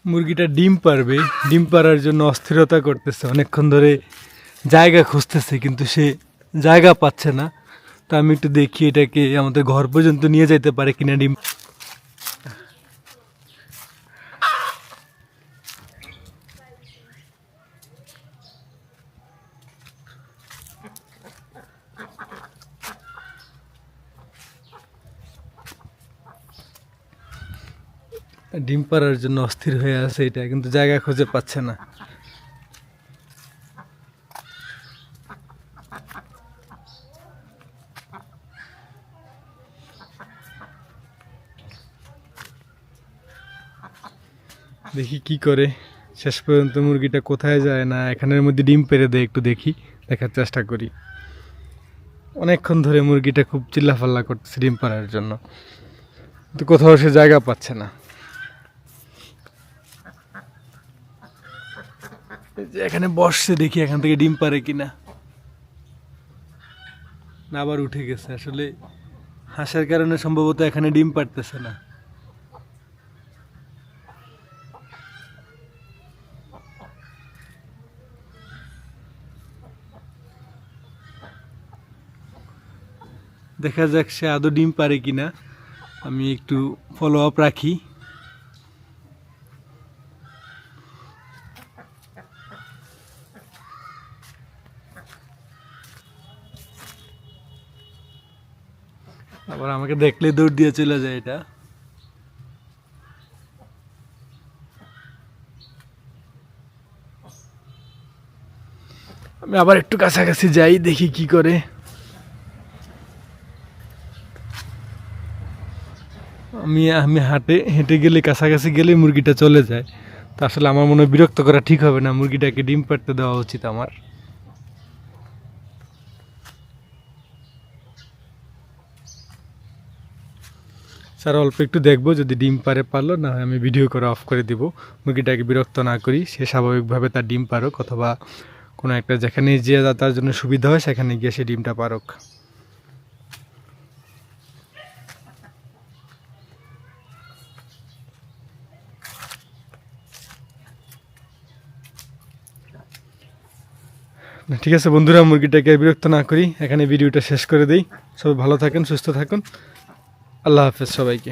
মুরগিটা ডিম পারবে, ডিম পারার জন্য অস্থিরতা করতেছে, অনেকক্ষণ ধরে জায়গা খুঁজতেছে কিন্তু সে জায়গা পাচ্ছে না। তো আমি একটু দেখি এটাকে আমাদের ঘর পর্যন্ত নিয়ে যেতে পারে কিনা ডিম। ডিম পাড়ার জন্য অস্থির হয়ে আছে এটা, কিন্তু জায়গা খুঁজে পাচ্ছে না। দেখি কি করে, শেষ পর্যন্ত মুরগিটা কোথায় যায়, না এখানের মধ্যে ডিম পেড়ে দেয়, একটু দেখি, দেখার চেষ্টা করি। অনেকক্ষণ ধরে মুরগিটা খুব চিল্লাফাল্লা করতেছে ডিম পাড়ার জন্য, কিন্তু কোথাও সে জায়গা পাচ্ছে না। এখানে বসছে, দেখি এখান থেকে ডিম পারে কিনা। না, আবার উঠে গেছে। আসলে হাঁসের কারণে সম্ভবত এখানে ডিম পারতেছে না। দেখা যাক সে আদৌ ডিম পারে কিনা। আমি একটু ফলো আপ রাখি। আবার আমাকে দেখলে দৌড় দিয়ে চলে যায় এটা। আমি আবার একটু কাছাকাছি যাই, দেখি কি করে। আমি আমি হেঁটে গেলে, কাছাকাছি গেলে মুরগিটা চলে যায়। তো আসলে আমার মনে হয় বিরক্ত করা ঠিক হবে না, মুরগিটাকে ডিম পাড়তে দেওয়া উচিত আমার। স্যার অল্প একটু দেখবো, যদি ডিম পারে পারলো, না হয় আমি ভিডিও করে অফ করে দিব। মুরগিটাকে বিরক্ত না করি, সে স্বাভাবিকভাবে তার ডিম পারুক, অথবা কোনো একটা যেখানে যে তার জন্য সুবিধা হয় সেখানে গিয়ে সে ডিমটা পারুক। ঠিক আছে বন্ধুরা, মুরগিটাকে বিরক্ত না করি, এখানে ভিডিওটা শেষ করে দিই। সবাই ভালো থাকেন, সুস্থ থাকুন। আল্লাহ হাফেজ সবাইকে।